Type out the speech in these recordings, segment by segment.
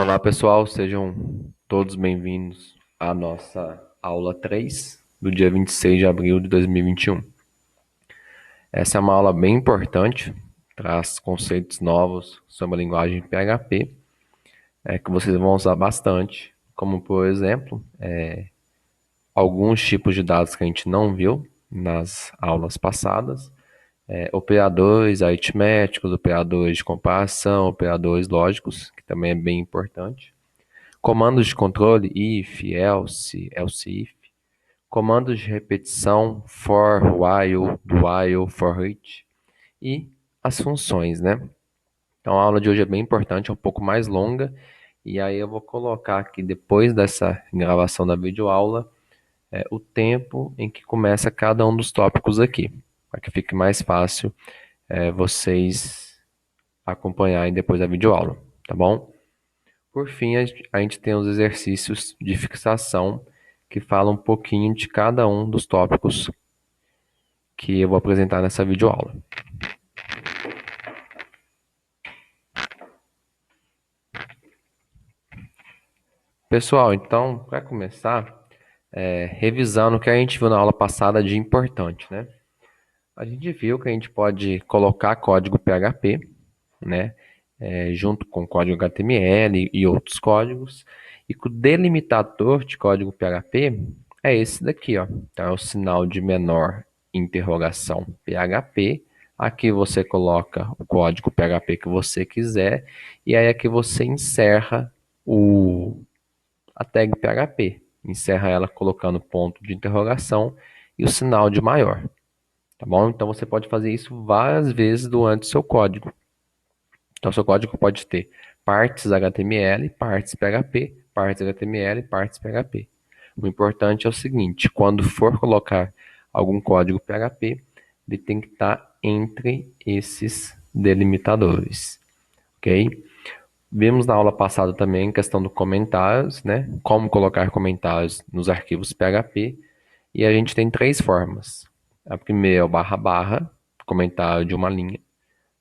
Olá pessoal, sejam todos bem-vindos à nossa aula 3 do dia 26 de abril de 2021. Essa é uma aula bem importante, traz conceitos novos sobre a linguagem PHP, que vocês vão usar bastante, como por exemplo, alguns tipos de dados que a gente não viu nas aulas passadas, operadores aritméticos, operadores de comparação, operadores lógicos, que também é bem importante. Comandos de controle, if, else, else if. Comandos de repetição, for, while, do while, for each. E as funções, né? Então a aula de hoje é bem importante, é um pouco mais longa. E aí eu vou colocar aqui, depois dessa gravação da videoaula, o tempo em que começa cada um dos tópicos aqui. Para que fique mais fácil vocês acompanharem depois da videoaula, tá bom? Por fim, a gente tem os exercícios de fixação que falam um pouquinho de cada um dos tópicos que eu vou apresentar nessa videoaula. Pessoal, então, para começar, revisando o que a gente viu na aula passada de importante, né? A gente viu que a gente pode colocar código PHP, né? Junto com código HTML e outros códigos. E que o delimitador de código PHP é esse daqui, ó. Então, é o sinal de menor interrogação PHP. Aqui você coloca o código PHP que você quiser. E aí aqui você encerra a tag PHP. Encerra ela colocando ponto de interrogação e o sinal de maior. Tá bom? Então você pode fazer isso várias vezes durante o seu código. Então, seu código pode ter partes HTML, partes PHP, partes HTML, partes PHP. O importante é o seguinte, quando for colocar algum código PHP, ele tem que estar entre esses delimitadores, ok? Vimos na aula passada também a questão dos comentários, né? Como colocar comentários nos arquivos PHP. E a gente tem três formas. A primeira é o barra barra, comentário de uma linha.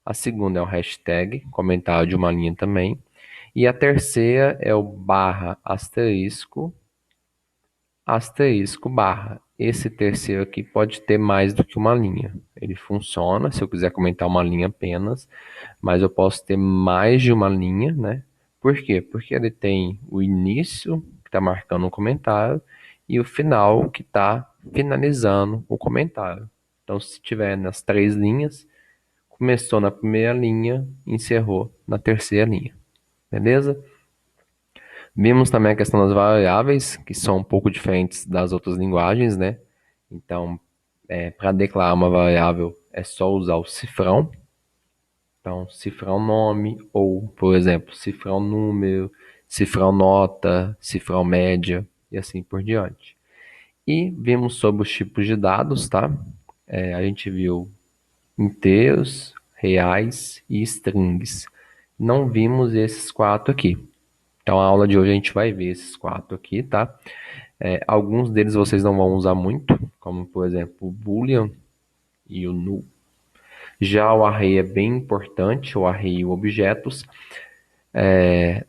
A segunda é o hashtag, comentário de uma linha também. E a terceira é o barra asterisco, asterisco barra. Esse terceiro aqui pode ter mais do que uma linha. Ele funciona se eu quiser comentar uma linha apenas, mas eu posso ter mais de uma linha, né? Por quê? Porque ele tem o início, que está marcando o comentário, e o final, que está finalizando o comentário. Então, se tiver nas três linhas, começou na primeira linha, encerrou na terceira linha. Beleza? Vimos também a questão das variáveis, que são um pouco diferentes das outras linguagens, né? Então, para declarar uma variável é só usar o cifrão. Então, cifrão nome ou, por exemplo, cifrão número, cifrão nota, cifrão média e assim por diante. E vimos sobre os tipos de dados, tá? A gente viu inteiros, reais e strings. Não vimos esses quatro aqui. Então, a aula de hoje a gente vai ver esses quatro aqui, tá? Alguns deles vocês não vão usar muito, como por exemplo o boolean e o null. Já o array é bem importante, o array e objetos,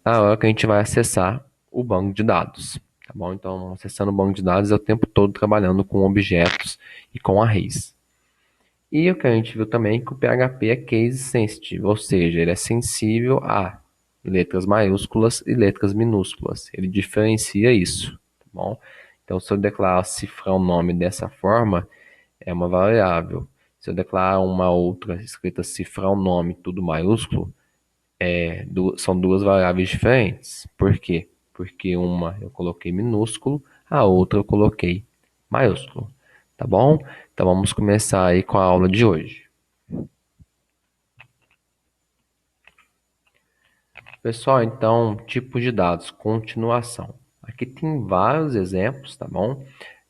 na hora que a gente vai acessar o banco de dados, tá bom? Então, acessando o banco de dados é o tempo todo trabalhando com objetos e com arrays. E o que a gente viu também é que o PHP é case sensitive, ou seja, ele é sensível a letras maiúsculas e letras minúsculas. Ele diferencia isso, tá bom? Então, se eu declarar cifrar o nome dessa forma, é uma variável. Se eu declarar uma outra escrita cifrar o nome tudo maiúsculo, são duas variáveis diferentes. Por quê? Porque uma eu coloquei minúsculo, a outra eu coloquei maiúsculo. Tá bom? Então vamos começar aí com a aula de hoje. Pessoal, então, tipos de dados, continuação. Aqui tem vários exemplos, tá bom?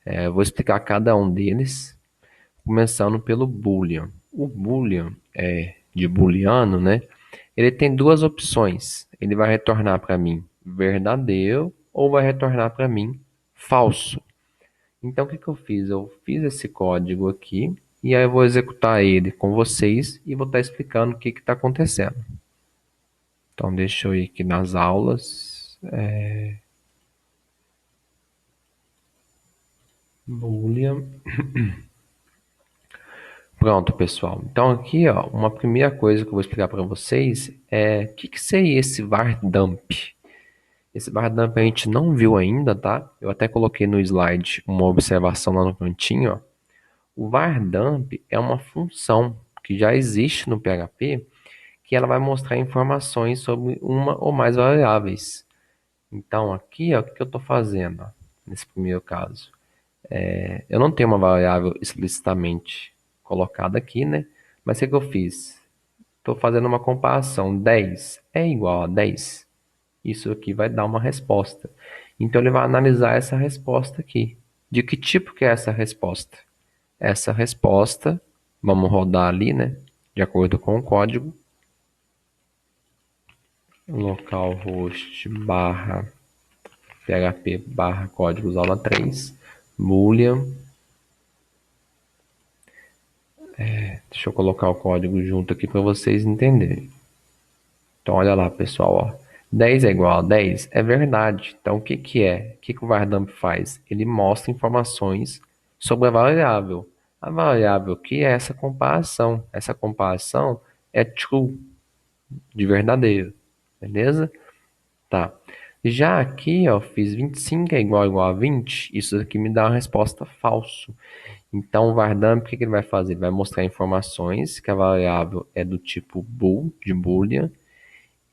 Eu vou explicar cada um deles, começando pelo Boolean. O Boolean é de booleano, né? Ele tem duas opções. Ele vai retornar para mim verdadeiro ou vai retornar para mim falso. Então, o que que eu fiz? Eu fiz esse código aqui e aí eu vou executar ele com vocês e vou estar explicando o que está acontecendo. Então, deixa eu ir aqui nas aulas. Boolean. Pronto, pessoal. Então aqui, ó, uma primeira coisa que eu vou explicar para vocês é o que seria esse var dump. Esse var dump a gente não viu ainda, tá? Eu até coloquei no slide uma observação lá no cantinho, ó. O var dump é uma função que já existe no PHP, que ela vai mostrar informações sobre uma ou mais variáveis. Então aqui, ó, o que eu estou fazendo, ó, nesse primeiro caso? Eu não tenho uma variável explicitamente colocada aqui, né? Mas o que eu fiz? Estou fazendo uma comparação. 10 é igual a 10. Isso aqui vai dar uma resposta. Então ele vai analisar essa resposta aqui. De que tipo que é essa resposta? Essa resposta, vamos rodar ali, né? De acordo com o código. Localhost barra php barra códigos aula 3. Boolean. Deixa eu colocar o código junto aqui para vocês entenderem. Então, olha lá, pessoal, ó. 10 é igual a 10 é verdade. Então, o que que é? O que que o var_dump faz? Ele mostra informações sobre a variável. A variável aqui é essa comparação. Essa comparação é true, de verdadeiro. Beleza? Tá. Já aqui, ó, fiz 25 é igual a 20. Isso aqui me dá uma resposta falso. Então, o var_dump, o que que ele vai fazer? Ele vai mostrar informações que a variável é do tipo bool, de boolean,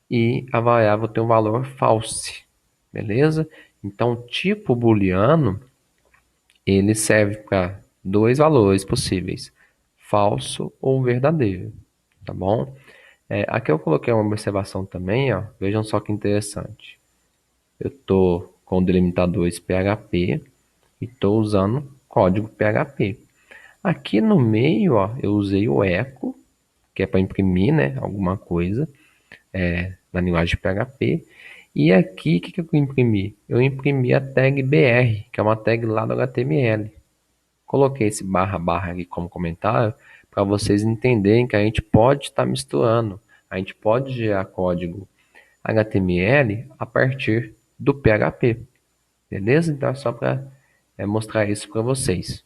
e a variável tem um valor false, beleza? Então, o tipo booleano, ele serve para dois valores possíveis, falso ou verdadeiro, tá bom? Aqui eu coloquei uma observação também, ó, vejam só que interessante. Eu estou com delimitadores PHP e estou usando código PHP. Aqui no meio, ó, eu usei o echo, que é para imprimir, né, alguma coisa, na linguagem PHP. E aqui, o que eu imprimi? Eu imprimi a tag BR, que é uma tag lá do HTML. Coloquei esse barra barra aqui como comentário para vocês entenderem que a gente pode estar misturando. A gente pode gerar código HTML a partir do PHP. Beleza? Então é só para mostrar isso para vocês.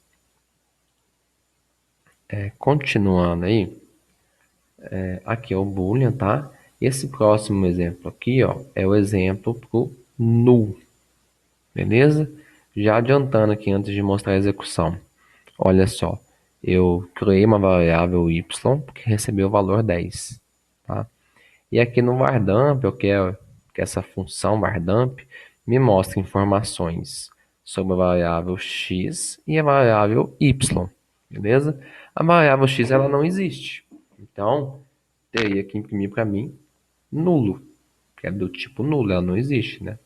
Continuando aí, aqui é o Boolean, tá? Esse próximo exemplo aqui, ó, é o exemplo pro null, beleza? Já adiantando aqui antes de mostrar a execução. Olha só, eu criei uma variável y que recebeu o valor 10, tá? E aqui no var_dump, eu quero que essa função var_dump me mostre informações sobre a variável x e a variável y, beleza? A variável x ela não existe, então teria que imprimir para mim nulo, que é do tipo nulo, ela não existe, né?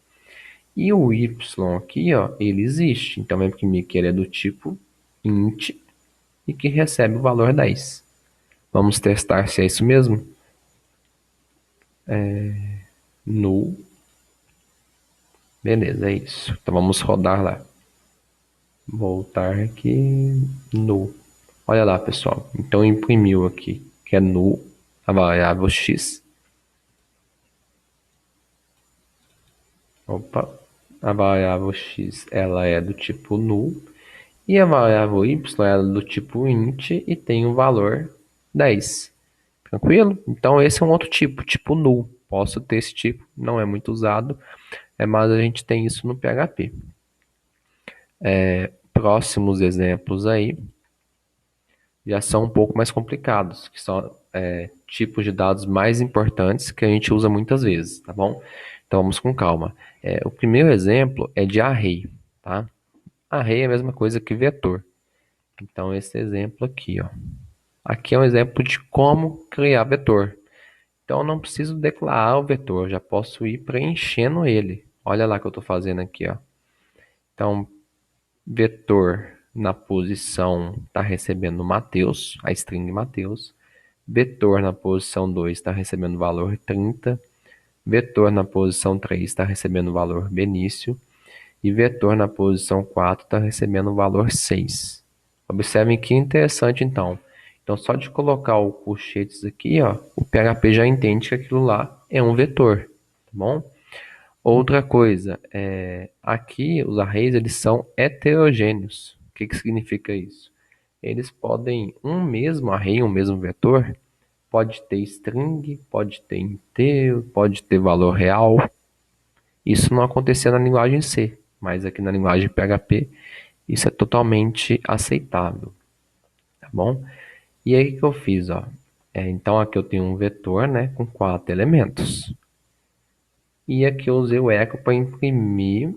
E o y aqui, ó, ele existe, então vai imprimir que ele é do tipo int e que recebe o valor 10. Vamos testar se é isso mesmo? Null. Beleza, é isso. Então vamos rodar lá. Voltar aqui, null. Olha lá, pessoal. Então imprimiu aqui, que é null, a variável x. Opa. A variável x, ela é do tipo null. E a variável y, ela é do tipo int e tem o valor 10. Tranquilo? Então esse é um outro tipo, tipo null. Posso ter esse tipo, não é muito usado, mas a gente tem isso no PHP. Próximos exemplos aí já são um pouco mais complicados, que são tipos de dados mais importantes que a gente usa muitas vezes, tá bom? Então vamos com calma. O primeiro exemplo é de array, tá? Array é a mesma coisa que vetor. Então esse exemplo aqui, ó. Aqui é um exemplo de como criar vetor. Então eu não preciso declarar o vetor, eu já posso ir preenchendo ele. Olha lá o que eu estou fazendo aqui, ó. Então vetor na posição está recebendo Mateus, a string Mateus. Vetor na posição 2 está recebendo o valor 30. Vetor na posição 3 está recebendo o valor Benício. E vetor na posição 4 está recebendo o valor 6. Observem que interessante então. Então só de colocar o colchetes aqui, ó, o PHP já entende que aquilo lá é um vetor, tá bom? Outra coisa, aqui os arrays eles são heterogêneos. O que que significa isso? Eles podem, um mesmo array, um mesmo vetor, pode ter string, pode ter inteiro, pode ter valor real. Isso não acontecia na linguagem C, mas aqui na linguagem PHP isso é totalmente aceitável, tá bom? E aí o que eu fiz, ó? Então aqui eu tenho um vetor, né, com 4 elementos. E aqui eu usei o echo para imprimir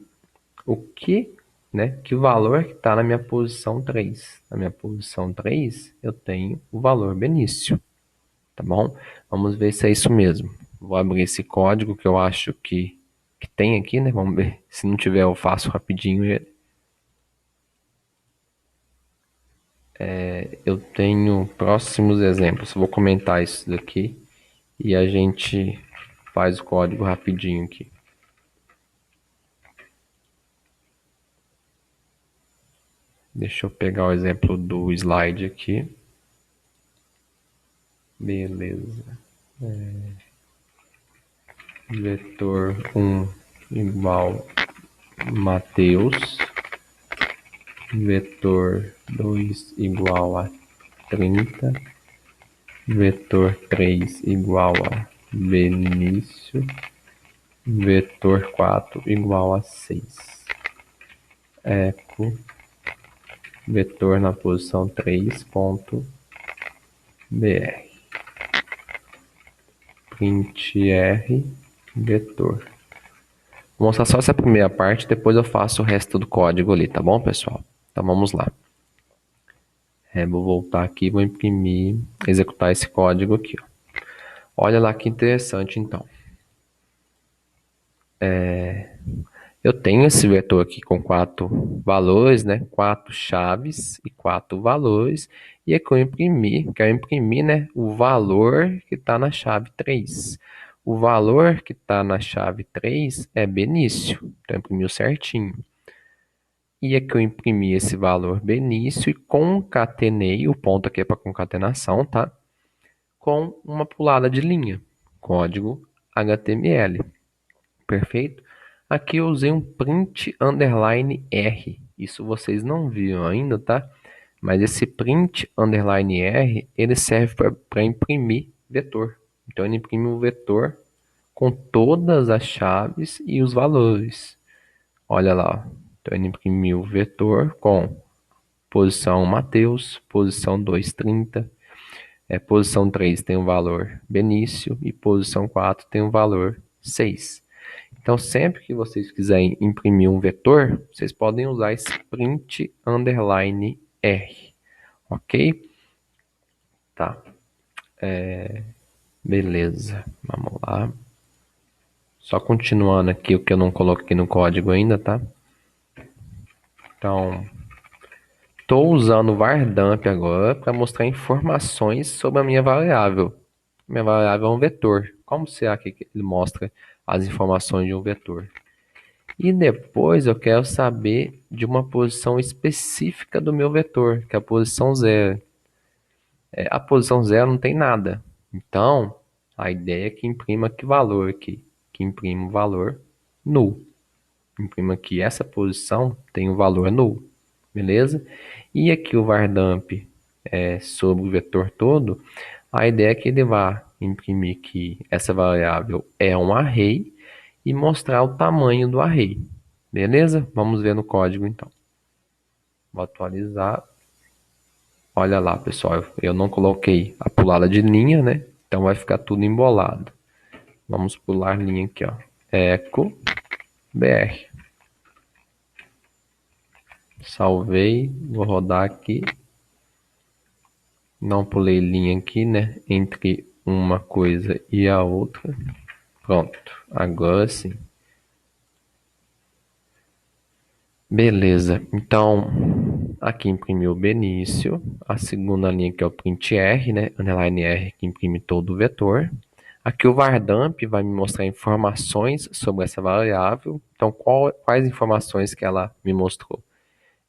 o que, né, que valor que está na minha posição 3. Na minha posição 3 eu tenho o valor Benício, tá bom? Vamos ver se é isso mesmo. Vou abrir esse código que eu acho que tem aqui, né? Vamos ver. Se não tiver, eu faço rapidinho ele. Eu tenho próximos exemplos. Vou comentar isso daqui e a gente faz o código rapidinho aqui. Deixa eu pegar o exemplo do slide aqui. Beleza. Vetor 1 igual Mateus. Vetor 2 igual a 30. Vetor 3 igual a Benício. Vetor 4 igual a 6. Eco vetor na posição 3.br. Printr vetor. Vou mostrar só essa primeira parte, depois eu faço o resto do código ali, tá bom, pessoal? Então vamos lá. Vou voltar aqui e vou imprimir, executar esse código aqui, ó. Olha lá que interessante, então. Eu tenho esse vetor aqui com 4 valores, né? 4 chaves e 4 valores. E é que eu quero imprimir, né, o valor que está na chave 3. O valor que está na chave 3 é Benício. Então, imprimiu certinho. E é que eu imprimi esse valor Benício e concatenei, o ponto aqui é para concatenação, tá? Com uma pulada de linha. Código HTML. Perfeito? Aqui eu usei um print underline R. Isso vocês não viram ainda, tá? Mas esse print underline R, ele serve para imprimir vetor. Então ele imprime um vetor com todas as chaves e os valores. Olha lá. Então ele imprimiu o vetor com posição Mateus, posição 2, 30. Posição 3 tem o valor Benício e posição 4 tem o valor 6. Então, sempre que vocês quiserem imprimir um vetor, vocês podem usar esse print underline R, ok? Tá, beleza, vamos lá. Só continuando aqui o que eu não coloquei no código ainda, tá? Então, estou usando o vardamp agora para mostrar informações sobre a minha variável. Minha variável é um vetor. Como será que ele mostra as informações de um vetor? E depois eu quero saber de uma posição específica do meu vetor, que é a posição 0. A posição 0 não tem nada. Então, a ideia é que imprima que valor aqui? Que imprima o valor null. Imprima que essa posição tem o valor null. Beleza? E aqui o vardamp sobre o vetor todo, a ideia é que ele vá imprimir que essa variável é um array e mostrar o tamanho do array. Beleza? Vamos ver no código então. Vou atualizar. Olha lá, pessoal, eu não coloquei a pulada de linha, né? Então vai ficar tudo embolado. Vamos pular linha aqui, ó. Eco BR. Salvei, vou rodar aqui. Não pulei linha aqui, né? Entre uma coisa e a outra. Pronto, agora sim. Beleza, então aqui imprimiu o Benício, a segunda linha que é o print R, né, underline R, que imprime todo o vetor. Aqui o vardamp vai me mostrar informações sobre essa variável. Então, quais informações que ela me mostrou?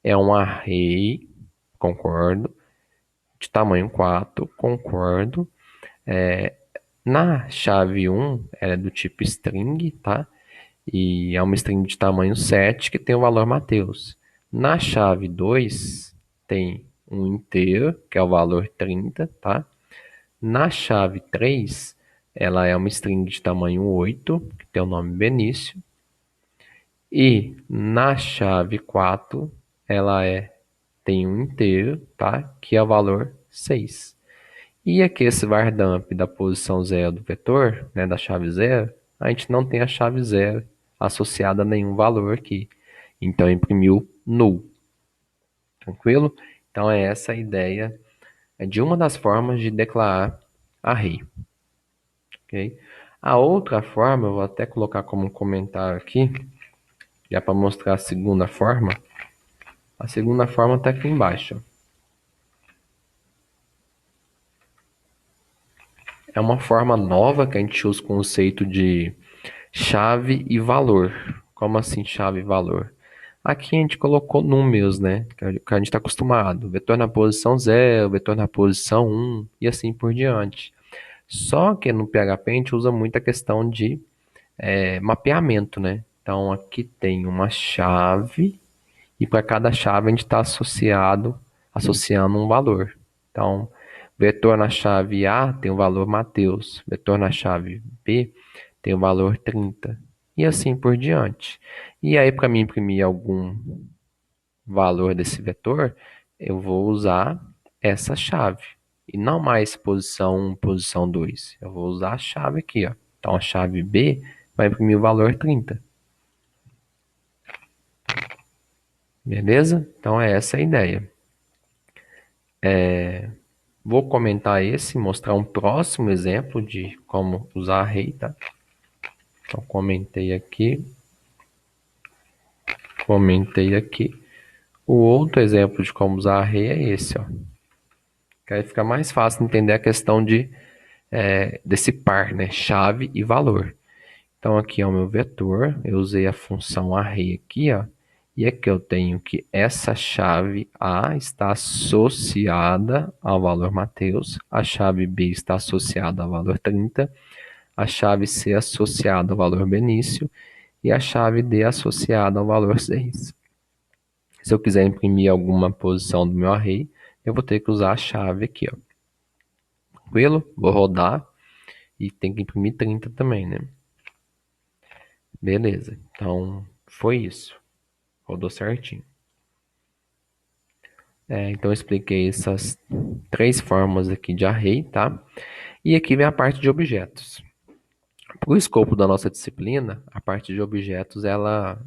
É um array, concordo, de tamanho 4, concordo. Na chave 1, ela é do tipo string, tá? e é uma string de tamanho 7 que tem o valor Mateus. Na chave 2 tem um inteiro, que é o valor 30, tá? Na chave 3 ela é uma string de tamanho 8, que tem o nome Benício. E na chave 4 ela tem um inteiro, tá? Que é o valor 6. E aqui esse vardamp da posição 0 do vetor, né, da chave 0, a gente não tem a chave 0 associada a nenhum valor aqui. Então imprimiu null. Tranquilo? Então é essa a ideia de uma das formas de declarar array. Ok? A outra forma, eu vou até colocar como um comentário aqui, já para mostrar a segunda forma. A segunda forma está aqui embaixo. É uma forma nova que a gente usa o conceito de chave e valor. Como assim chave e valor? Aqui a gente colocou números, né? Que a gente está acostumado. Vetor na posição 0, vetor na posição 1 e assim por diante. Só que no PHP a gente usa muito a questão de mapeamento, né? Então aqui tem uma chave e para cada chave a gente está associando um valor. Então, vetor na chave A tem o valor Mateus, vetor na chave B tem o valor 30 e assim por diante. E aí, para mim imprimir algum valor desse vetor, eu vou usar essa chave. E não mais posição 1, posição 2. Eu vou usar a chave aqui, ó. Então, a chave B vai imprimir o valor 30. Beleza? Então, é essa a ideia. Vou comentar esse, mostrar um próximo exemplo de como usar array, tá? Então, comentei aqui. O outro exemplo de como usar array é esse, ó. Que aí fica mais fácil entender a questão desse par, né? Chave e valor. Então, aqui é o meu vetor, eu usei a função array aqui, ó. E aqui eu tenho que essa chave A está associada ao valor Mateus, a chave B está associada ao valor 30, a chave C associada ao valor Benício e a chave D associada ao valor 6. Se eu quiser imprimir alguma posição do meu array, eu vou ter que usar a chave aqui, ó. Tranquilo? Vou rodar e tem que imprimir 30 também, né? Beleza, então foi isso. Rodou certinho. Então eu expliquei essas três formas aqui de array, tá? E aqui vem a parte de objetos. Para o escopo da nossa disciplina, a parte de objetos ela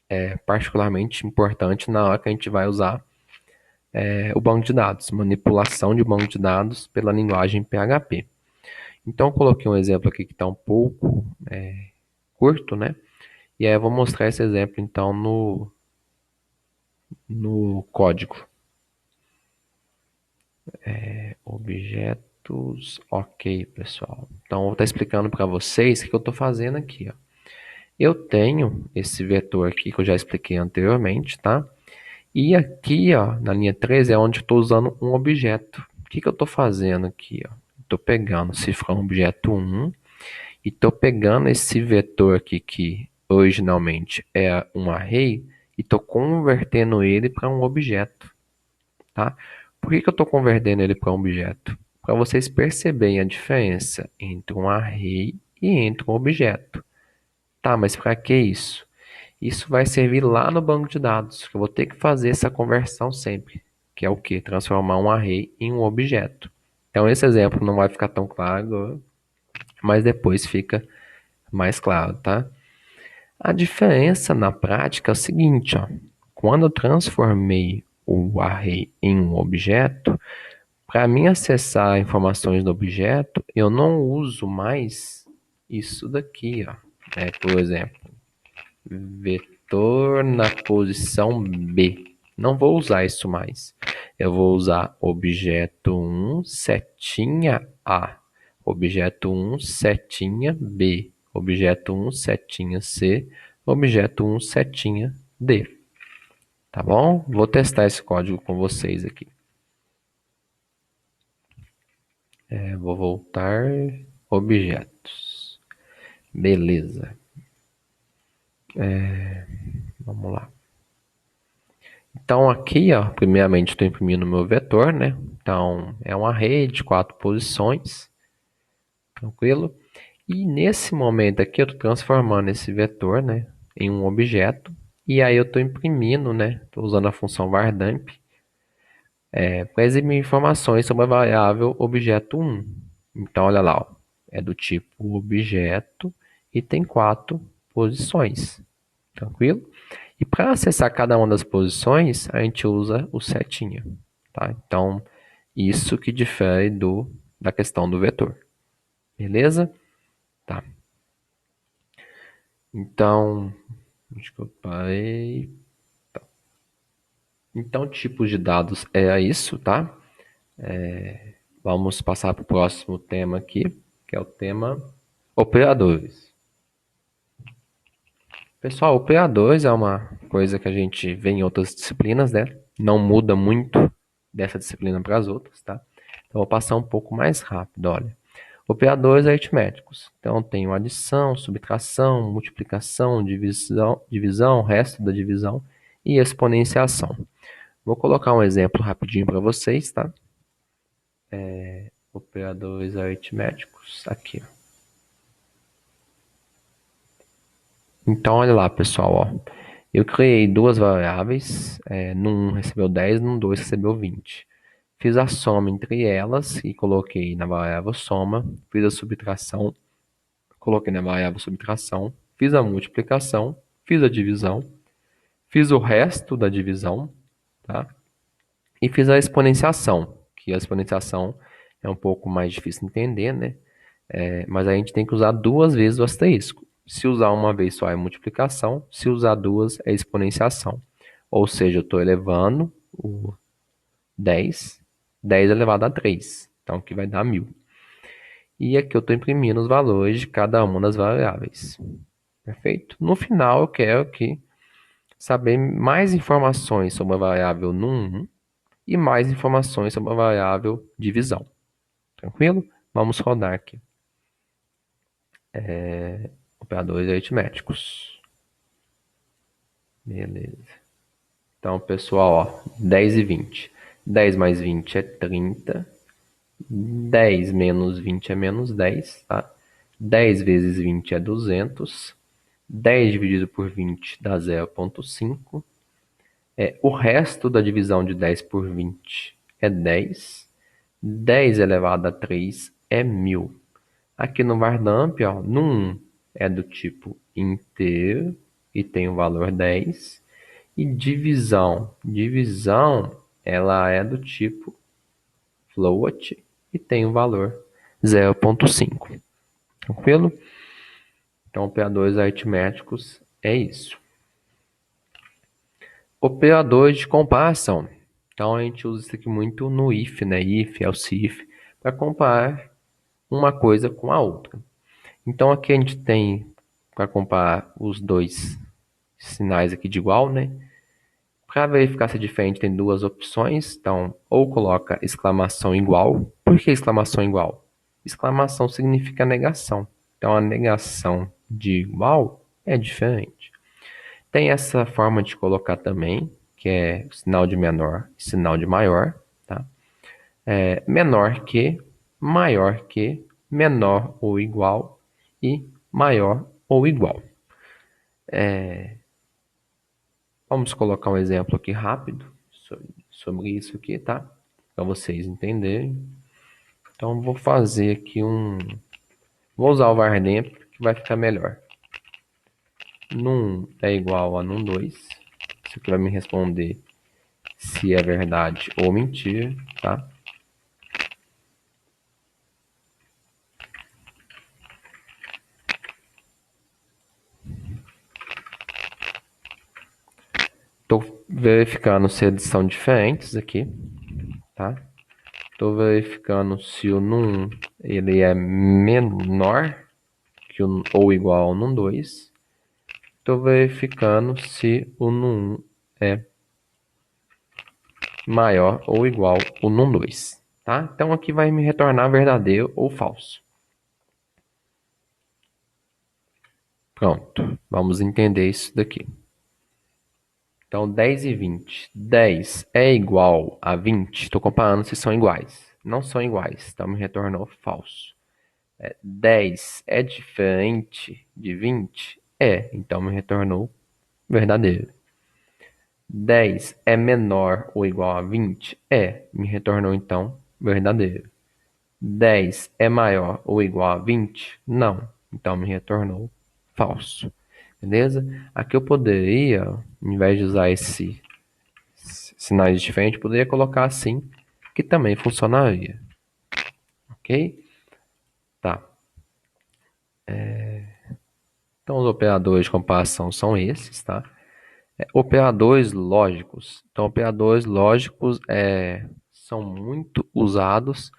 é particularmente importante na hora que a gente vai usar o banco de dados, manipulação de banco de dados pela linguagem PHP. Então eu coloquei um exemplo aqui que está um pouco curto, né? E aí eu vou mostrar esse exemplo então no código. Objetos, ok, pessoal. Então eu vou estar explicando para vocês o que eu estou fazendo aqui, ó. Eu tenho esse vetor aqui que eu já expliquei anteriormente, tá? E aqui, ó, na linha 13 é onde eu estou usando um objeto. O que eu estou fazendo aqui, ó? Estou pegando cifrão objeto 1 e estou pegando esse vetor aqui que originalmente é um array e estou convertendo ele para um objeto, tá? Por que eu estou convertendo ele para um objeto? Para vocês perceberem a diferença entre um array e entre um objeto. Tá, mas para que isso? Isso vai servir lá no banco de dados, que eu vou ter que fazer essa conversão sempre, que é o que? Transformar um array em um objeto. Então esse exemplo não vai ficar tão claro, mas depois fica mais claro, tá? A diferença na prática é o seguinte, ó. Quando eu transformei o array em um objeto, para mim acessar informações do objeto, eu não uso mais isso daqui, ó. Por exemplo, vetor na posição B. Não vou usar isso mais. Eu vou usar objeto 1 setinha A, objeto 1 setinha B, objeto 1 setinha C, objeto 1 setinha D. Tá bom? Vou testar esse código com vocês aqui. Vou voltar objetos. Beleza. Vamos lá. Então aqui, ó, primeiramente estou imprimindo o meu vetor, né? Então é um array de 4 posições, tranquilo? E nesse momento aqui eu estou transformando esse vetor, né, em um objeto. E aí eu estou imprimindo, né? Estou usando a função vardamp para exibir informações sobre a variável objeto 1. Então olha lá, ó, é do tipo objeto e tem 4 posições, tranquilo? E para acessar cada uma das posições, a gente usa o setinha, tá? Então, isso que difere da questão do vetor, beleza? Tá. Então, acho que eu parei. Então, tipos de dados é isso, tá? Vamos passar para o próximo tema aqui, que é o tema operadores. Pessoal, operadores é uma coisa que a gente vê em outras disciplinas, né? Não muda muito dessa disciplina para as outras, tá? Então, vou passar um pouco mais rápido, olha. Operadores aritméticos. Então, tenho adição, subtração, multiplicação, divisão, resto da divisão e exponenciação. Vou colocar um exemplo rapidinho para vocês, tá? Operadores aritméticos, aqui. Então, olha lá, pessoal, ó. Eu criei duas variáveis, num recebeu 10, num 2 recebeu 20. Fiz a soma entre elas e coloquei na variável soma. Fiz a subtração, coloquei na variável subtração. Fiz a multiplicação, fiz a divisão. Fiz o resto da divisão, tá? E fiz a exponenciação, que a exponenciação é um pouco mais difícil de entender, né? Mas a gente tem que usar duas vezes o asterisco. Se usar uma vez só é multiplicação, se usar duas é exponenciação. Ou seja, eu estou elevando o 10, 10 elevado a 3. Então aqui vai dar 1000. E aqui eu estou imprimindo os valores de cada uma das variáveis. Perfeito? No final eu quero saber mais informações sobre a variável num e mais informações sobre a variável divisão. Tranquilo? Vamos rodar aqui. Operadores aritméticos. Beleza. Então, pessoal, ó, 10 e 20. 10 mais 20 é 30. 10 menos 20 é menos 10, tá? 10 vezes 20 é 200. 10 dividido por 20 dá 0,5. O resto da divisão de 10 por 20 é 10. 10 elevado a 3 é 1000. Aqui no Vardamp, ó, no 1 é do tipo inteiro e tem o valor 10. E divisão, ela é do tipo float e tem o valor 0,5. Tranquilo? Então, operadores aritméticos é isso. Operadores de comparação. Então, a gente usa isso aqui muito no if, né? If, else if, para comparar uma coisa com a outra. Então, aqui a gente tem, para comparar os dois sinais aqui de igual, né? Para verificar se é diferente, tem duas opções. Então, ou coloca exclamação igual. Por que exclamação igual? Exclamação significa negação. Então, a negação de igual é diferente. Tem essa forma de colocar também, que é o sinal de menor e sinal de maior. Tá? Menor que, maior que, menor ou igual e maior ou igual. Vamos colocar um exemplo aqui rápido sobre isso aqui, tá? Para vocês entenderem. Então, vou fazer aqui Vou usar o vardamp que vai ficar melhor. Num é igual a num 2. Isso aqui vai me responder se é verdade ou mentira, tá? Estou verificando se eles são diferentes aqui, tá? Estou verificando se o num ele é menor que ou igual ao num 2. Estou verificando se o num é maior ou igual ao num 2, tá? Então aqui vai me retornar verdadeiro ou falso. Pronto, vamos entender isso daqui. Então, 10 e 20. 10 é igual a 20? Estou comparando se são iguais. Não são iguais, então me retornou falso. 10 é diferente de 20? É, então me retornou verdadeiro. 10 é menor ou igual a 20? É, me retornou então verdadeiro. 10 é maior ou igual a 20? Não, então me retornou falso. Beleza? Aqui eu poderia, ao invés de usar esse sinais diferentes, poderia colocar assim, que também funcionaria. Ok? Tá. Então, os operadores de comparação são esses, tá? Operadores lógicos. Então, operadores lógicos são muito usados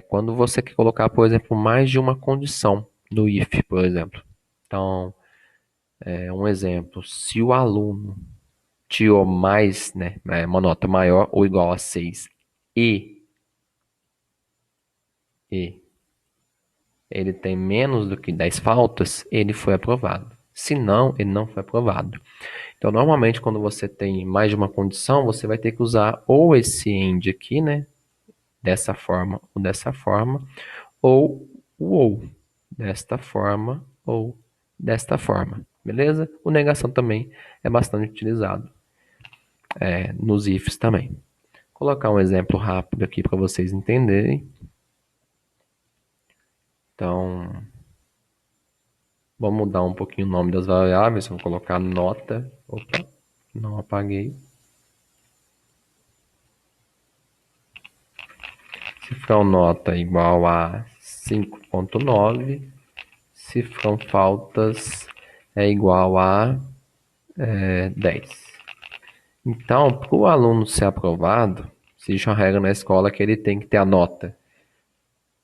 quando você quer colocar, por exemplo, mais de uma condição no if, por exemplo. Então, um exemplo, se o aluno tirou mais, né, uma nota maior ou igual a 6 e, e ele tem menos do que 10 faltas, ele foi aprovado. Se não, ele não foi aprovado. Então, normalmente, quando você tem mais de uma condição, você vai ter que usar ou esse end aqui, né? Dessa forma, ou o ou, desta forma ou desta forma. Beleza? O negação também é bastante utilizado nos ifs também. Vou colocar um exemplo rápido aqui para vocês entenderem. Então, vamos mudar um pouquinho o nome das variáveis. Vamos colocar nota. Opa, não apaguei. Cifrão nota igual a 5.9. Cifrão faltas é igual a 10. Então, para o aluno ser aprovado, existe uma regra na escola que ele tem que ter a nota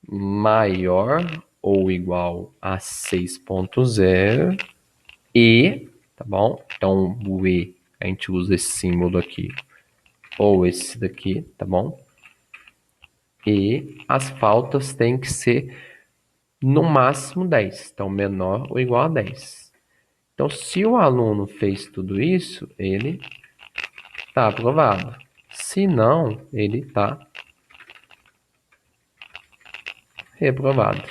maior ou igual a 6.0 e, tá bom? Então, o E, a gente usa esse símbolo aqui, ou esse daqui, tá bom? E as faltas têm que ser no máximo 10, então menor ou igual a 10. Então, se o aluno fez tudo isso, ele está aprovado. Se não, ele está reprovado.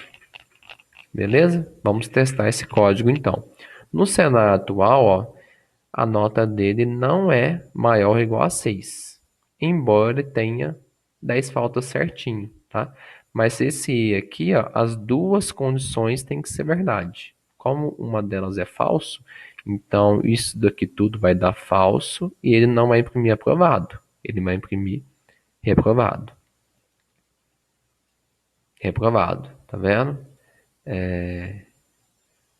Beleza? Vamos testar esse código então. No cenário atual, ó, a nota dele não é maior ou igual a 6, embora ele tenha 10 faltas certinho, tá? Mas esse E aqui, ó, as duas condições têm que ser verdade. Como uma delas é falso, então isso daqui tudo vai dar falso e ele não vai imprimir aprovado. Ele vai imprimir reprovado. Reprovado, tá vendo?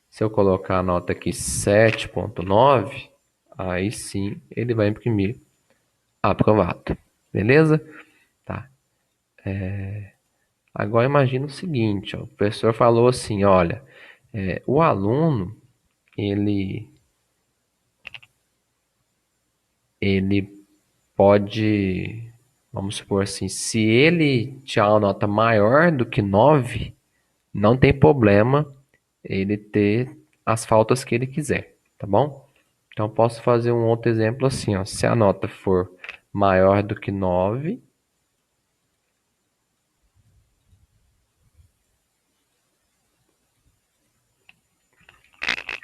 Se eu colocar a nota aqui 7.9, aí sim ele vai imprimir aprovado. Beleza? Tá. Agora imagina o seguinte, ó, o professor falou assim, olha, o aluno, ele, ele pode, vamos supor assim, se ele tirar uma nota maior do que 9, não tem problema ele ter as faltas que ele quiser, tá bom? Então, posso fazer um outro exemplo assim, ó, se a nota for maior do que 9,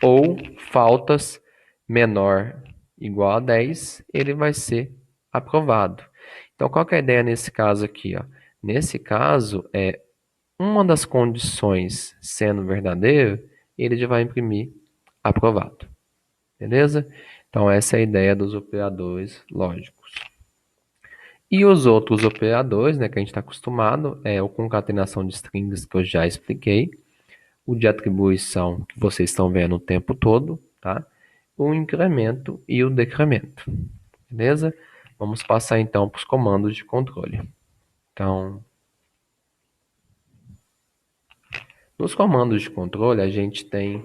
ou faltas menor igual a 10, ele vai ser aprovado. Então, qual que é a ideia nesse caso aqui? Ó? Nesse caso, uma das condições sendo verdadeira, ele já vai imprimir aprovado. Beleza? Então, essa é a ideia dos operadores lógicos. E os outros operadores, né, que a gente está acostumado, é o concatenação de strings, que eu já expliquei, o de atribuição, que vocês estão vendo o tempo todo, tá? O incremento e o decremento, beleza? Vamos passar então para os comandos de controle. Então, nos comandos de controle, a gente tem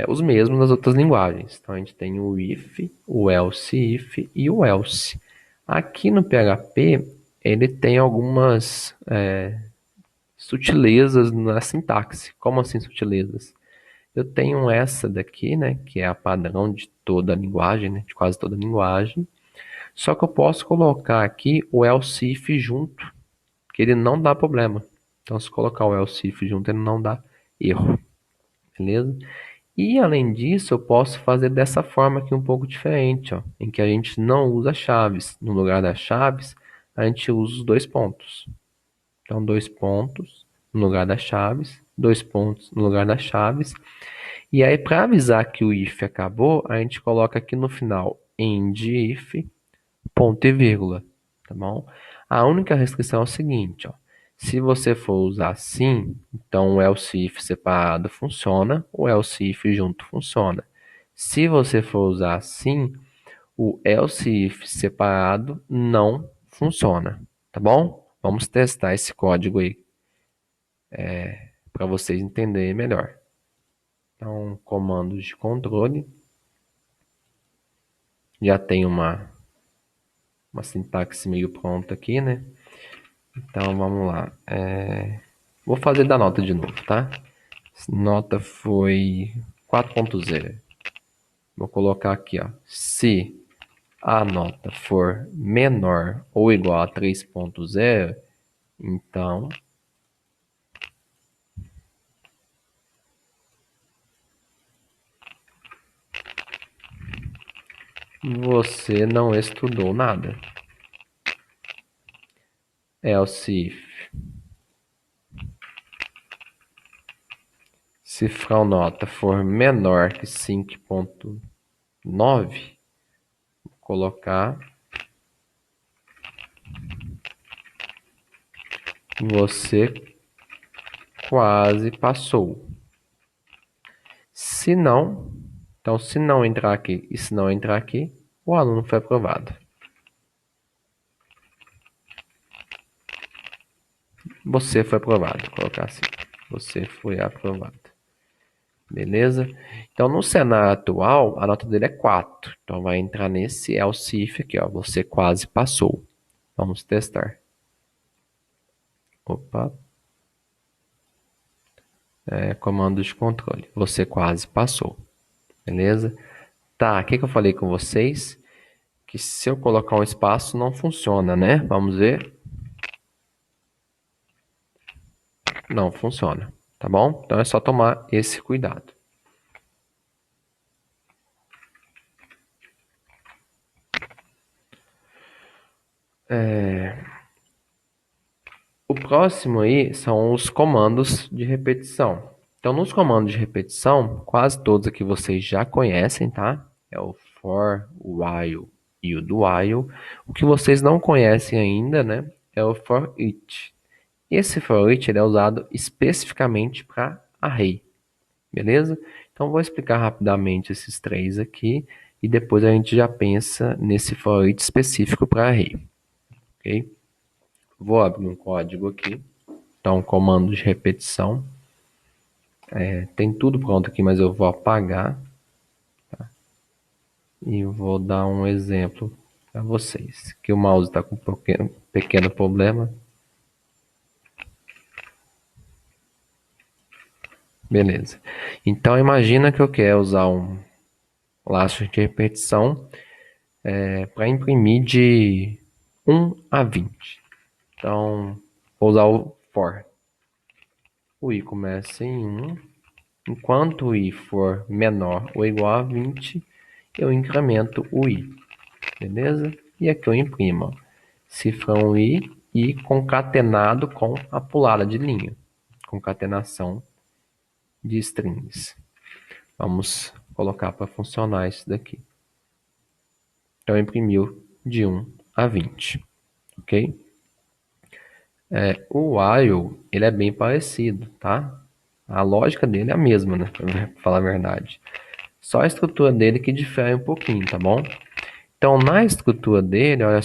os mesmos das outras linguagens. Então, a gente tem o if, o else if e o else. Aqui no PHP, ele tem algumas sutilezas na sintaxe. Como assim sutilezas? Eu tenho essa daqui, né, que é a padrão de toda a linguagem, né, de quase toda a linguagem. Só que eu posso colocar aqui o else if junto, que ele não dá problema. Então, se colocar o else if junto, ele não dá erro, beleza? E além disso, eu posso fazer dessa forma aqui um pouco diferente, ó, em que a gente não usa chaves. No lugar das chaves, a gente usa os dois pontos. Então, dois pontos no lugar das chaves, dois pontos no lugar das chaves. E aí, para avisar que o if acabou, a gente coloca aqui no final end if, ponto e vírgula, tá bom? A única restrição é o seguinte, ó. Se você for usar assim, então o else if separado funciona, o else if junto funciona. Se você for usar assim, o else if separado não funciona, tá bom? Vamos testar esse código aí para vocês entenderem melhor. Então, comandos de controle. Já tem uma sintaxe meio pronta aqui, né? Então, vamos lá. Vou fazer da nota de novo, tá? Nota foi 4.0. Vou colocar aqui, ó. Se a nota for menor ou igual a 3.0, então você não estudou nada. Else if. Se a nota for menor que 5.9, vou colocar você quase passou. Se não, então se não entrar aqui e se não entrar aqui, o aluno foi aprovado. Você foi aprovado, vou colocar assim. Você foi aprovado. Beleza? Então, no cenário atual, a nota dele é 4. Então, vai entrar nesse else if aqui, ó. Você quase passou. Vamos testar. Opa. Comando de controle. Você quase passou. Beleza? Tá, o que eu falei com vocês? Que se eu colocar um espaço, não funciona, né? Vamos ver. Não funciona, tá bom? Então é só tomar esse cuidado. O próximo aí são os comandos de repetição. Então, nos comandos de repetição, quase todos aqui vocês já conhecem, tá? É o for, o while e o do while. O que vocês não conhecem ainda, né? É o for each. Esse for each ele é usado especificamente para array, beleza? Então, vou explicar rapidamente esses três aqui e depois a gente já pensa nesse for each específico para array, ok? Vou abrir um código aqui. Então, comando de repetição. Tem tudo pronto aqui, mas eu vou apagar. Tá? E vou dar um exemplo para vocês. Que o mouse está com um pequeno problema. Beleza. Então, imagina que eu quero usar um laço de repetição para imprimir de 1 a 20. Então, vou usar o for. O i começa em 1. Enquanto o i for menor ou igual a 20, eu incremento o i, beleza? E aqui eu imprimo cifrão i concatenado com a pulada de linha, concatenação de strings. Vamos colocar para funcionar isso daqui. Então, imprimiu de 1 a 20, ok? O while, ele é bem parecido, tá? A lógica dele é a mesma, né? Pra falar a verdade. Só a estrutura dele que difere um pouquinho, tá bom? Então, na estrutura dele, olha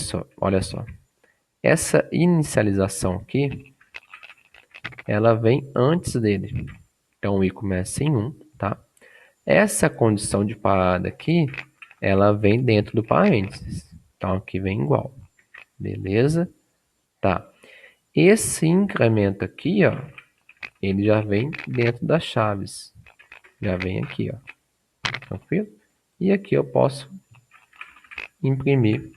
só. Essa inicialização aqui, ela vem antes dele. Então, o i começa em 1, tá? Essa condição de parada aqui, ela vem dentro do parênteses. Então, aqui vem igual. Beleza? Tá. Esse incremento aqui, ó, ele já vem dentro das chaves. Já vem aqui, ó. Tranquilo? E aqui eu posso imprimir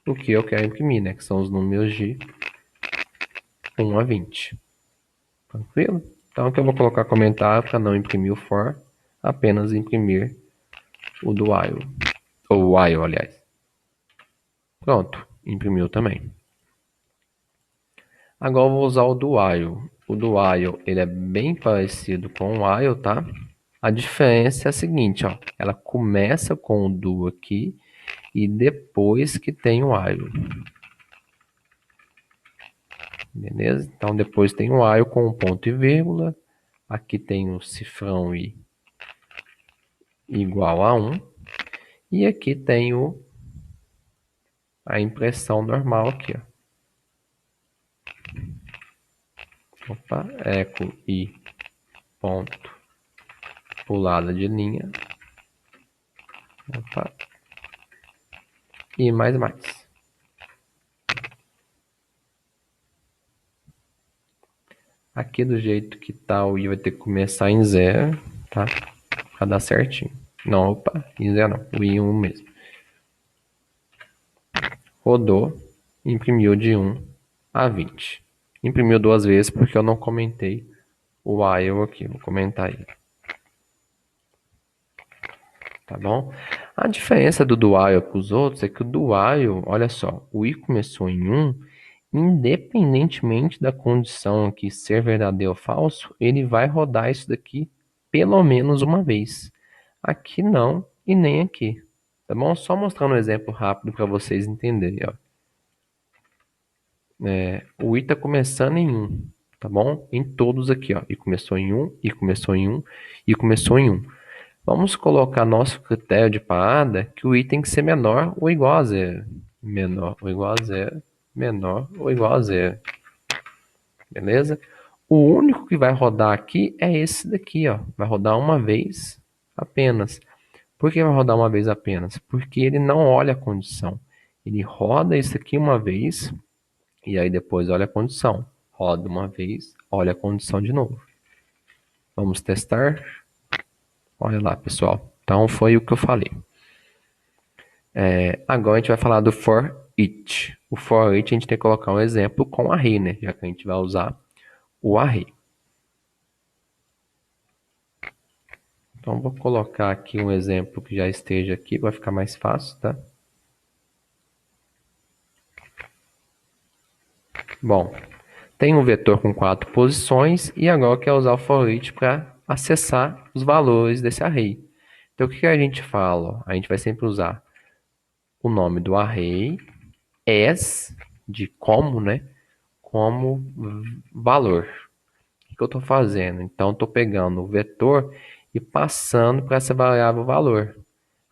o que eu quero imprimir, né? Que são os números de 1 a 20. Tranquilo? Então aqui eu vou colocar comentário para não imprimir o for, apenas imprimir o do while. Ou while, aliás. Pronto, imprimiu também. Agora eu vou usar o do while. O do while, ele é bem parecido com o while, tá? A diferença é a seguinte, ó. Ela começa com o do aqui e depois que tem o while. Beleza? Então depois tem o while com um ponto e vírgula. Aqui tem o cifrão i igual a 1. E aqui tem a impressão normal aqui, ó. Opa, eco i ponto pulada de linha. Opa. E mais. Aqui do jeito que tá o i vai ter que começar em 0, tá? Pra dar certinho. Não, opa, em 0 não, o i em 1 mesmo. Rodou, imprimiu de 1 a 20. Imprimiu 2 vezes porque eu não comentei o while aqui, vou comentar aí. Tá bom? A diferença do while para os outros é que o do while, olha só, o i começou em 1, independentemente da condição aqui ser verdadeiro ou falso, ele vai rodar isso daqui pelo menos uma vez. Aqui não e nem aqui. Tá bom? Só mostrando um exemplo rápido para vocês entenderem. Ó. O i está começando em 1, tá bom? Em todos aqui, ó. E começou em 1, e começou em 1, e começou em 1. Vamos colocar nosso critério de parada que o i tem que ser menor ou igual a 0. Menor ou igual a 0. Menor ou igual a 0. Beleza? O único que vai rodar aqui é esse daqui, ó. Vai rodar uma vez apenas. Por que vai rodar uma vez apenas? Porque ele não olha a condição. Ele roda isso aqui uma vez e aí depois olha a condição. Roda uma vez, olha a condição de novo. Vamos testar? Olha lá, pessoal. Então foi o que eu falei. Agora a gente vai falar do for each. O for each a gente tem que colocar um exemplo com array, né? Já que a gente vai usar o array. Então vou colocar aqui um exemplo que já esteja aqui, vai ficar mais fácil, tá? Bom, tem um vetor com 4 posições e agora eu quero usar o for each para acessar os valores desse array. Então o que a gente fala? A gente vai sempre usar o nome do array, as, de como, né? Como valor. O que eu estou fazendo? Então, estou pegando o vetor e passando para essa variável valor.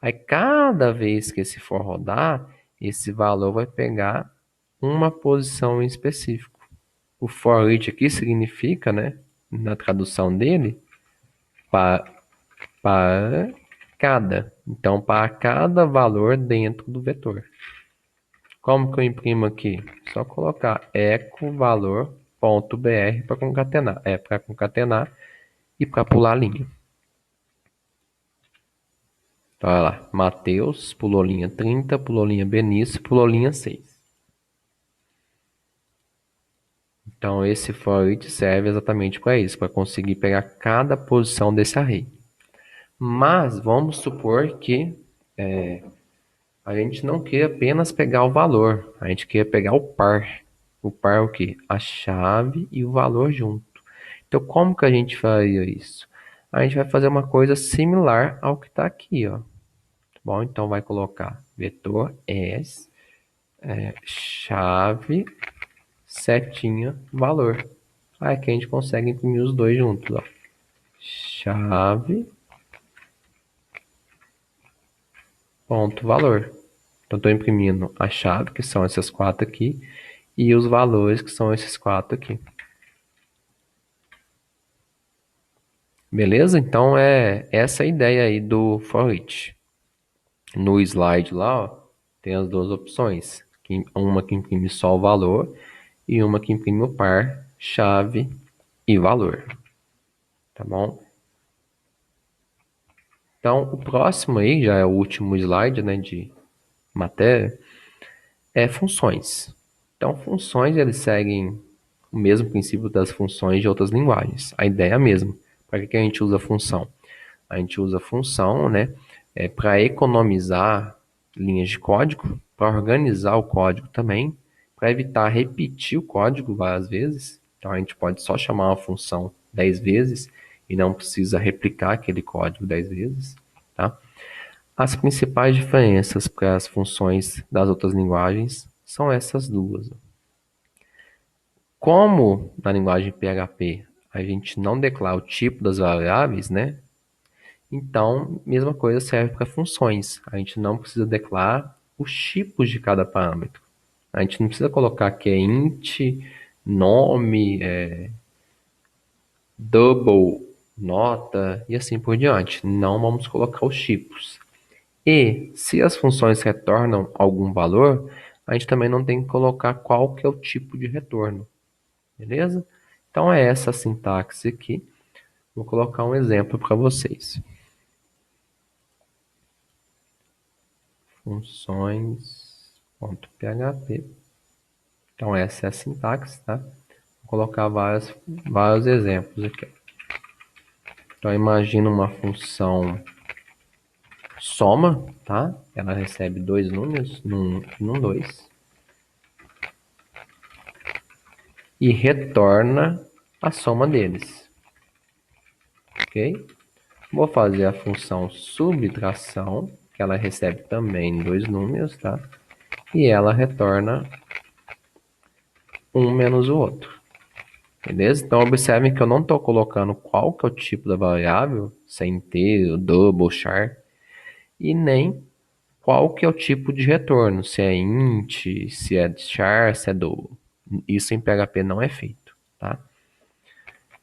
Aí, cada vez que esse for rodar, esse valor vai pegar uma posição em específico. O for each aqui significa, né, na tradução dele, para cada. Então, para cada valor dentro do vetor. Como que eu imprimo aqui? Só colocar eco valor.br para concatenar. Para concatenar e para pular a linha. Então, olha lá. Mateus, pulou linha 30, pulou linha Benício, pulou linha 6. Então, esse for each serve exatamente para isso, para conseguir pegar cada posição desse array. Mas, vamos supor que a gente não quer apenas pegar o valor, a gente quer pegar o par. O par é o quê? A chave e o valor junto. Então, como que a gente faria isso? A gente vai fazer uma coisa similar ao que está aqui, ó. Bom, então vai colocar vetor as, chave, setinha, valor. Aí aqui a gente consegue imprimir os dois juntos, ó. Chave, ponto, valor. Então, estou imprimindo a chave, que são essas 4 aqui, e os valores, que são esses 4 aqui. Beleza? Então, é essa a ideia aí do for each. No slide lá, ó, tem as duas opções. Uma que imprime só o valor e uma que imprime o par, chave e valor. Tá bom? Então, o próximo aí, já é o último slide, né, de matéria, é funções. Então, funções, eles seguem o mesmo princípio das funções de outras linguagens. A ideia é a mesma. Para que a gente usa função? A gente usa função, né, para economizar linhas de código, para organizar o código também, para evitar repetir o código várias vezes. Então, a gente pode só chamar uma função 10 vezes e não precisa replicar aquele código 10 vezes, tá? As principais diferenças para as funções das outras linguagens são essas duas. Como na linguagem PHP a gente não declara o tipo das variáveis, né? Então, mesma coisa serve para funções. A gente não precisa declarar os tipos de cada parâmetro. A gente não precisa colocar que é int, nome, double, nota e assim por diante. Não vamos colocar os tipos. E se as funções retornam algum valor, a gente também não tem que colocar qual que é o tipo de retorno. Beleza? Então é essa a sintaxe aqui. Vou colocar um exemplo para vocês. Funções.php. Então essa é a sintaxe, tá? Vou colocar vários exemplos aqui. Então imagina uma função soma, tá? Ela recebe dois números, num 2, e retorna a soma deles. Ok? Vou fazer a função subtração, que ela recebe também dois números, tá? E ela retorna um menos o outro. Beleza? Então, observem que eu não estou colocando qual que é o tipo da variável, se é inteiro, double, char, e nem qual que é o tipo de retorno, se é int, se é char, se é double. Isso em PHP não é feito, tá?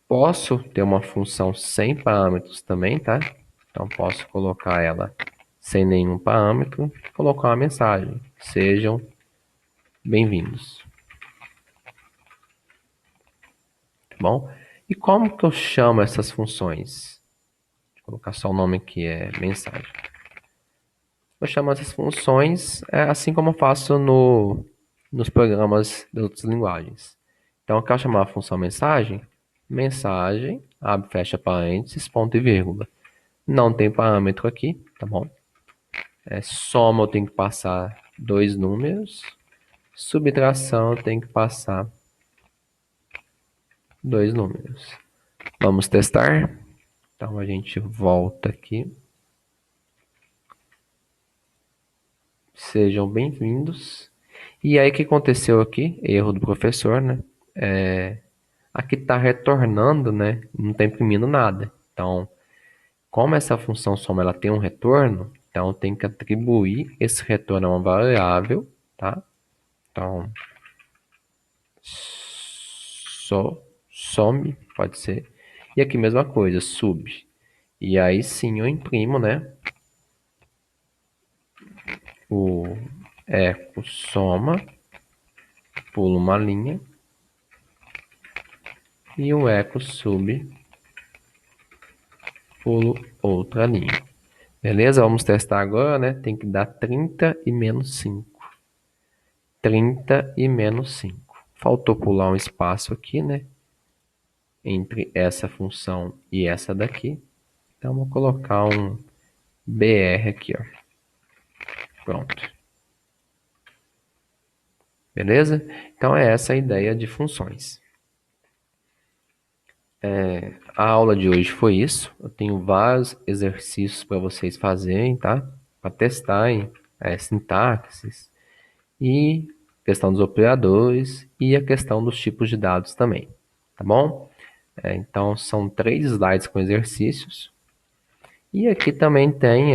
Posso ter uma função sem parâmetros também, tá? Então, posso colocar ela sem nenhum parâmetro, colocar uma mensagem. Sejam bem-vindos. Tá bom? E como que eu chamo essas funções? Vou colocar só o nome aqui, é mensagem. Vou chamar essas funções assim como eu faço nos programas de outras linguagens. Então, eu quero chamar a função mensagem, abre, fecha parênteses, ponto e vírgula. Não tem parâmetro aqui, tá bom? Soma eu tenho que passar dois números. Subtração eu tenho que passar dois números. Vamos testar? Então a gente volta aqui. Sejam bem-vindos. E aí o que aconteceu aqui? Erro do professor, né? Aqui está retornando, né? Não está imprimindo nada. Então, como essa função soma ela tem um retorno, então tem que atribuir esse retorno a uma variável, tá? Então, some, pode ser. E aqui mesma coisa, sub. E aí sim eu imprimo, né? O eco soma, pulo uma linha. E o eco sub, pulo outra linha. Beleza? Vamos testar agora, né? Tem que dar 30 e menos 5. 30 e menos 5. Faltou pular um espaço aqui, né? Entre essa função e essa daqui. Então, vou colocar um BR aqui, ó. Pronto. Beleza? Então, é essa a ideia de funções. A aula de hoje foi isso. Eu tenho vários exercícios para vocês fazerem, tá? Para testarem sintaxes e questão dos operadores e a questão dos tipos de dados também, tá bom? Então, são 3 slides com exercícios. E aqui também tem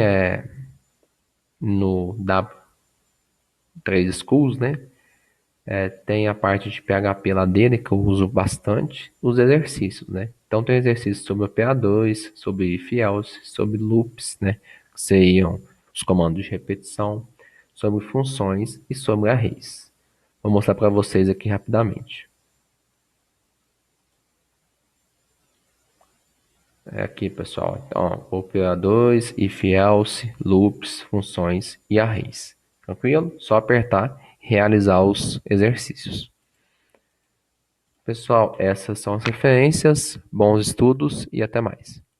no W3 Schools, né? Tem a parte de PHP lá dele, que eu uso bastante, os exercícios, né? Então tem exercícios sobre operadores, sobre if else, sobre loops, né? Que seriam os comandos de repetição, sobre funções e sobre arrays. Vou mostrar para vocês aqui rapidamente. É aqui, pessoal. Então, ó, operadores, if else, loops, funções e arrays. Tranquilo? Só apertar, realizar os exercícios. Pessoal, essas são as referências. Bons estudos e até mais.